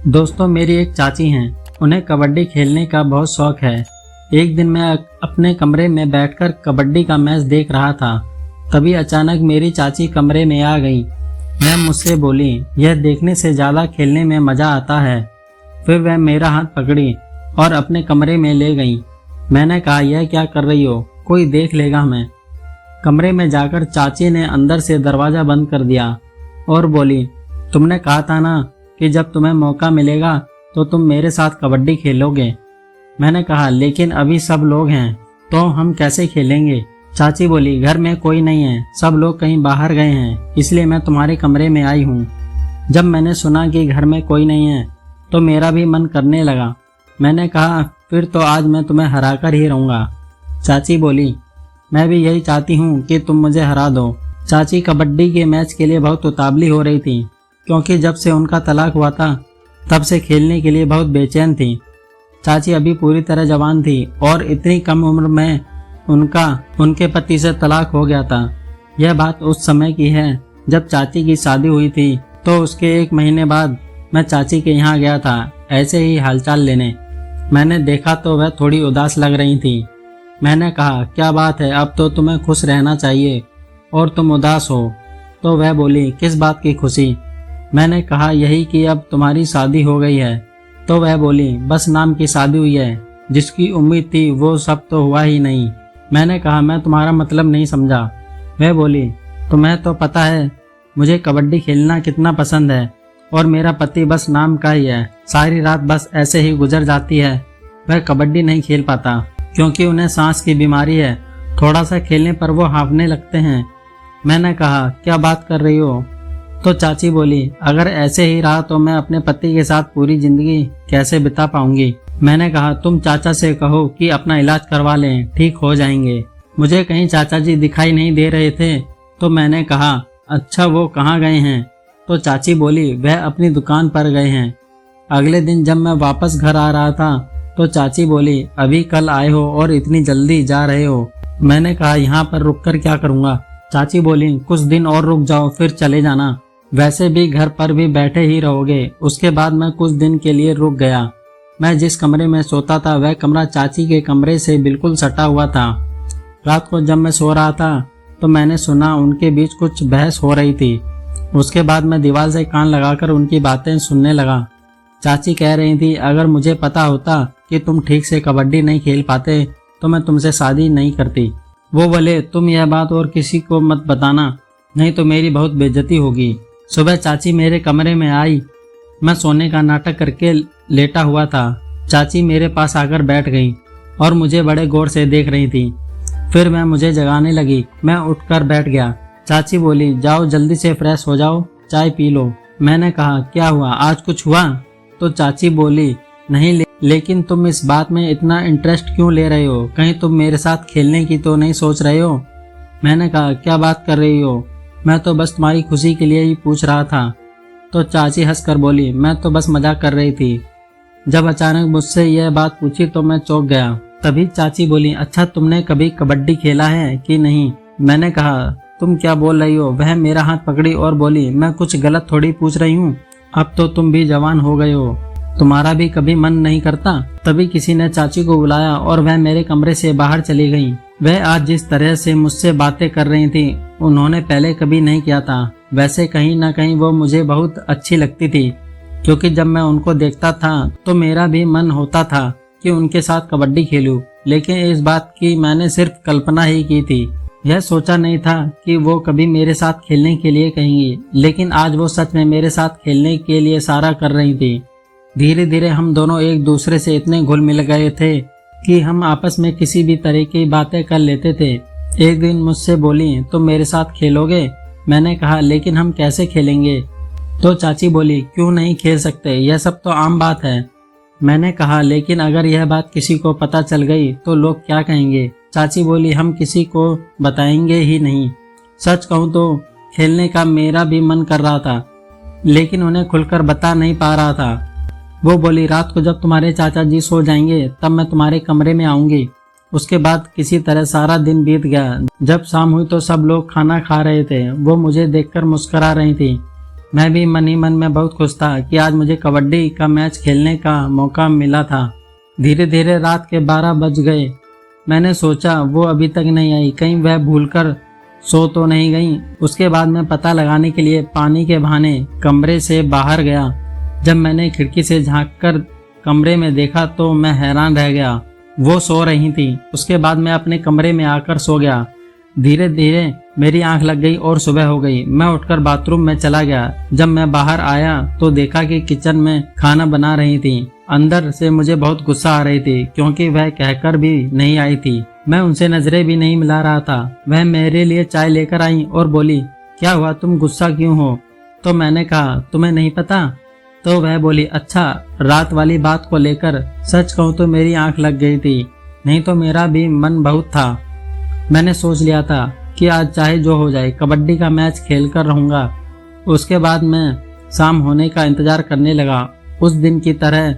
दोस्तों, मेरी एक चाची हैं। उन्हें कबड्डी खेलने का बहुत शौक है। एक दिन मैं अपने कमरे में बैठकर कबड्डी का मैच देख रहा था। तभी अचानक मेरी चाची कमरे में आ गई। वह मुझसे बोली, यह देखने से ज़्यादा खेलने में मज़ा आता है। फिर वह मेरा हाथ पकड़ी और अपने कमरे में ले गई। मैंने कहा, यह क्या कर रही हो? कोई देख लेगा हमें। कमरे में जाकर चाची ने अंदर से दरवाज़ा बंद कर दिया और बोली, तुमने कहा था ना कि जब तुम्हें मौका मिलेगा तो तुम मेरे साथ कबड्डी खेलोगे। मैंने कहा, लेकिन अभी सब लोग हैं तो हम कैसे खेलेंगे? चाची बोली, घर में कोई नहीं है, सब लोग कहीं बाहर गए हैं, इसलिए मैं तुम्हारे कमरे में आई हूँ। जब मैंने सुना कि घर में कोई नहीं है तो मेरा भी मन करने लगा। मैंने कहा, फिर तो आज मैं तुम्हें हराकर ही रहूँगा। चाची बोली, मैं भी यही चाहती हूँ कि तुम मुझे हरा दो। चाची कबड्डी के मैच के लिए बहुत उतावली हो रही थी, क्योंकि जब से उनका तलाक हुआ था तब से खेलने के लिए बहुत बेचैन थी। चाची अभी पूरी तरह जवान थी और इतनी कम उम्र में उनके पति से तलाक हो गया था। यह बात उस समय की है जब चाची की शादी हुई थी। तो उसके 1 महीने बाद मैं चाची के यहाँ गया था ऐसे ही हालचाल लेने। मैंने देखा तो वह थोड़ी उदास लग रही थी। मैंने कहा, क्या बात है, अब तो तुम्हें खुश रहना चाहिए और तुम उदास हो। तो वह बोली, किस बात की खुशी? मैंने कहा, यही कि अब तुम्हारी शादी हो गई है। तो वह बोली, बस नाम की शादी हुई है, जिसकी उम्मीद थी वो सब तो हुआ ही नहीं। मैंने कहा, मैं तुम्हारा मतलब नहीं समझा। वह बोली, तुम्हें तो पता है मुझे कबड्डी खेलना कितना पसंद है और मेरा पति बस नाम का ही है। सारी रात बस ऐसे ही गुजर जाती है। वह कबड्डी नहीं खेल पाता क्योंकि उन्हें सांस की बीमारी है। थोड़ा सा खेलने पर वो हाँफने लगते हैं। मैंने कहा, क्या बात कर रही हो? तो चाची बोली, अगर ऐसे ही रहा तो मैं अपने पति के साथ पूरी जिंदगी कैसे बिता पाऊंगी। मैंने कहा, तुम चाचा से कहो कि अपना इलाज करवा लें, ठीक हो जाएंगे। मुझे कहीं चाचा जी दिखाई नहीं दे रहे थे तो मैंने कहा, अच्छा वो कहाँ गए हैं? तो चाची बोली, वह अपनी दुकान पर गए हैं। अगले दिन जब मैं वापस घर आ रहा था तो चाची बोली, अभी कल आए हो और इतनी जल्दी जा रहे हो? मैंने कहा, यहाँ पर रुककर क्या करूँगा? चाची बोली, कुछ दिन और रुक जाओ फिर चले जाना, वैसे भी घर पर भी बैठे ही रहोगे। उसके बाद मैं कुछ दिन के लिए रुक गया। मैं जिस कमरे में सोता था वह कमरा चाची के कमरे से बिल्कुल सटा हुआ था। रात को जब मैं सो रहा था तो मैंने सुना उनके बीच कुछ बहस हो रही थी। उसके बाद मैं दीवार से कान लगाकर उनकी बातें सुनने लगा। चाची कह रही थी, अगर मुझे पता होता कि तुम ठीक से कबड्डी नहीं खेल पाते तो मैं तुमसे शादी नहीं करती। वो बोले, तुम यह बात और किसी को मत बताना, नहीं तो मेरी बहुत बेइज्जती होगी। सुबह चाची मेरे कमरे में आई। मैं सोने का नाटक करके लेटा हुआ था। चाची मेरे पास आकर बैठ गई और मुझे बड़े गौर से देख रही थी। फिर वह मुझे जगाने लगी। मैं उठकर बैठ गया। चाची बोली, जाओ जल्दी से फ्रेश हो जाओ, चाय पी लो। मैंने कहा, क्या हुआ, आज कुछ हुआ? तो चाची बोली, नहीं, लेकिन तुम इस बात में इतना इंटरेस्ट क्यों ले रहे हो? कहीं तुम मेरे साथ खेलने की तो नहीं सोच रहे हो? मैंने कहा, क्या बात कर रही हो? मैं तो बस तुम्हारी खुशी के लिए ही पूछ रहा था। तो चाची हंसकर बोली, मैं तो बस मजाक कर रही थी। जब अचानक मुझसे यह बात पूछी तो मैं चौंक गया। तभी चाची बोली, अच्छा तुमने कभी कबड्डी खेला है कि नहीं? मैंने कहा, तुम क्या बोल रही हो? वह मेरा हाथ पकड़ी और बोली, मैं कुछ गलत थोड़ी पूछ रही हूँ। अब तो तुम भी जवान हो गए हो, तुम्हारा भी कभी मन नहीं करता? तभी किसी ने चाची को बुलाया और वह मेरे कमरे से बाहर चली गई। वह आज जिस तरह से मुझसे बातें कर रही थी उन्होंने पहले कभी नहीं किया था। वैसे कहीं ना कहीं वो मुझे बहुत अच्छी लगती थी, क्योंकि जब मैं उनको देखता था तो मेरा भी मन होता था कि उनके साथ कबड्डी खेलूं। लेकिन इस बात की मैंने सिर्फ कल्पना ही की थी। यह सोचा नहीं था कि वो कभी मेरे साथ खेलने के लिए कहेंगी। लेकिन आज वो सच में मेरे साथ खेलने के लिए इशारा कर रही थी। धीरे धीरे हम दोनों एक दूसरे से इतने घुल मिल गए थे कि हम आपस में किसी भी तरह की बातें कर लेते थे। एक दिन मुझसे बोली, तुम मेरे साथ खेलोगे? मैंने कहा, लेकिन हम कैसे खेलेंगे? तो चाची बोली, क्यों नहीं खेल सकते, यह सब तो आम बात है। मैंने कहा, लेकिन अगर यह बात किसी को पता चल गई तो लोग क्या कहेंगे? चाची बोली, हम किसी को बताएंगे ही नहीं। सच कहूँ तो खेलने का मेरा भी मन कर रहा था, लेकिन उन्हें खुलकर बता नहीं पा रहा था। वो बोली, रात को जब तुम्हारे चाचा जी सो जाएंगे तब मैं तुम्हारे कमरे में आऊंगी। उसके बाद किसी तरह सारा दिन बीत गया। जब शाम हुई तो सब लोग खाना खा रहे थे। वो मुझे देखकर मुस्कुरा रही थी मैं भी मन ही मन में बहुत खुश था कि आज मुझे कबड्डी का मैच खेलने का मौका मिला था। धीरे धीरे रात के 12 बज गए। मैंने सोचा वो अभी तक नहीं आई, कहीं वह भूलकर सो तो नहीं गई। उसके बाद मैं पता लगाने के लिए पानी के बहाने कमरे से बाहर गया। जब मैंने खिड़की से झांककर कमरे में देखा तो मैं हैरान रह गया। वो सो रही थी। उसके बाद मैं अपने कमरे में आकर सो गया। धीरे धीरे मेरी आंख लग गई और सुबह हो गई। मैं उठकर बाथरूम में चला गया। जब मैं बाहर आया तो देखा कि किचन में खाना बना रही थी। अंदर से मुझे बहुत गुस्सा आ रही थी क्योंकि वह कहकर भी नहीं आई थी। मैं उनसे नजरें भी नहीं मिला रहा था। वह मेरे लिए चाय लेकर आई और बोली, क्या हुआ, तुम गुस्सा क्यों हो? तो मैंने कहा, तुम्हें नहीं पता? तो वह बोली, अच्छा, रात वाली बात को लेकर सच कहूँ तो मेरी आंख लग गई थी, नहीं तो मेरा भी मन बहुत था। मैंने सोच लिया था कि आज चाहे जो हो जाए कबड्डी का मैच खेल कर रहूंगा। उसके बाद मैं शाम होने का इंतजार करने लगा। उस दिन की तरह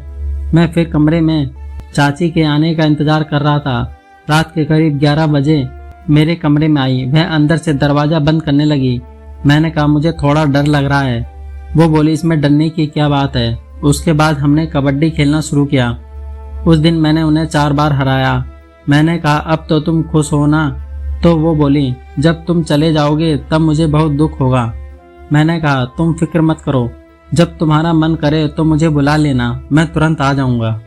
मैं फिर कमरे में चाची के आने का इंतजार कर रहा था। रात के करीब 11 बजे मेरे कमरे में आई। वह अंदर से दरवाजा बंद करने लगी। मैंने कहा, मुझे थोड़ा डर लग रहा है। वो बोली, इसमें डरने की क्या बात है? उसके बाद हमने कबड्डी खेलना शुरू किया। उस दिन मैंने उन्हें 4 बार हराया। मैंने कहा, अब तो तुम खुश हो ना? तो वो बोली, जब तुम चले जाओगे तब मुझे बहुत दुख होगा। मैंने कहा, तुम फिक्र मत करो, जब तुम्हारा मन करे तो मुझे बुला लेना, मैं तुरंत आ जाऊंगा।